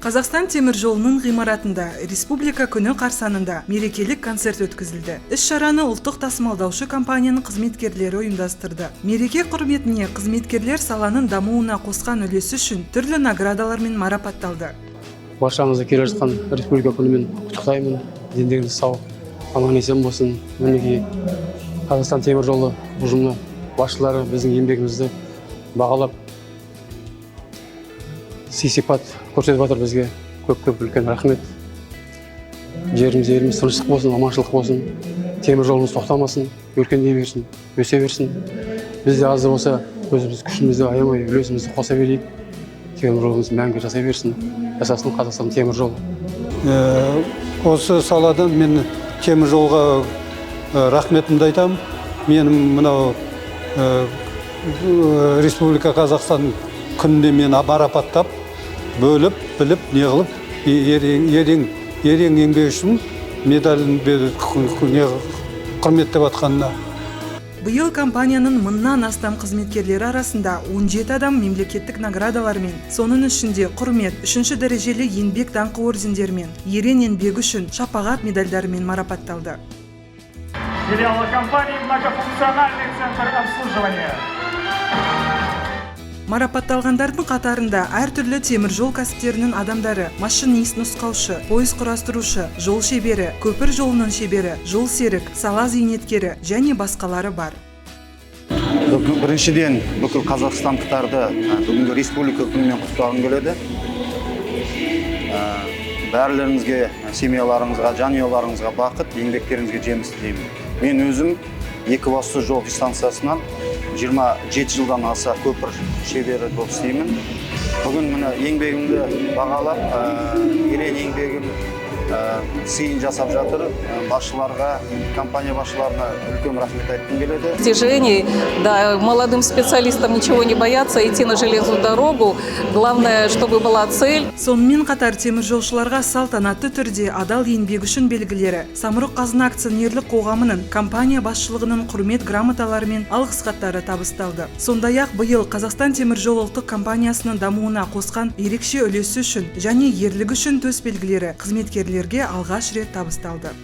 Қазақстан темір жолының ғимаратында Республика күні қарсаңында мерекелік концерт өткізілді. Іс-шараны ұлттық тасымалдаушы компанияның қызметкерлері ұйымдастырды. Мереке құрметіне қызметкерлер саланың дамуына қосқан үлесі үшін түрлі наградалармен марапатталды. Баршаңызды келе жатқан Республика күнімен құттықтаймын. Дендеріңіз сау, аман есен болсын. Мінекей Қазақстан темір жолы ұжымы басшылары біздің еңбегімізді бағалап сый-сипат көрсетіп жатыр бізге. Көп үлкен рахмет. Жеріміз, еліміз тыныштық болсын, аманшылық болсын. Темір жолымыз тоқтамасын, өркендей берсін, өсе берсін. Біз де аз да болса өзіміз күшімізді аямай, үлесімізді қоса берейік. Темір жолымыз мәңгі жасай берсін. Жасасын Қазақстан темір жолы. Осы салада мен темір жолға рахметімді айтамын. Менің мынау Республика Қазақстан күнінде мені марапаттап, бөліп, біліп, неғылып, ерен еңбегі үшін медалін беріп құрметтеп атқанына. Биыл компанияның 1000-нан астам қызметкерлері арасында 17 адам мемлекеттік наградалармен, соның ішінде құрмет, 3-ші дәрежелі еңбек даңқы ордендерімен, ерен еңбегі үшін шапағат медальдарымен марапатталды. Филиалы компании «Многофункциональный центр обслуживания». Марапатталғандардың қатарында әртүрлі темір жол кәсіптерінің адамдары, машинист, нұсқаушы, пойыз құрастырушы, жол шебері, көпір жолының шебері, жол серік, сала зейнеткері және басқалары бар. Біріншіден бүкіл қазақстандықтарды бүгінгі республика күнімен құттықтағым келеді. Бәрілеріңізге, семьяларыңызға, жанұяларыңызға бақыт, еңбектеріңізге жеміс тілеймін. Мен өзім Екібастұз жол дистанциясынан 27 жылдан аса көпір шебері болып істеймін. Бүгін міне еңбегімді бағалап, ерен еңбегім сыйын жасап жатыр. Басшыларға, компания басшыларына үлкен рахмет айтқым келеді. Достижений, да, молодым специалистам ничего не бояться, идти на железную дорогу. Главное, чтобы была цель. Сонымен қатар темір жолшыларға салтанатты түрде адал еңбек үшін белгілері, Самұрық-қазына акционерлік қоғамының компания басшылығының құрмет грамоталары мен алғыс хаттары табысталды. Сондай-ақ биыл Қазақстан темір жол ұлттық компаниясының дамуына қосқан ерекше үлесі үшін және ерлігі үшін төс белгілері қызметкерлерге алғаш рет табысталды.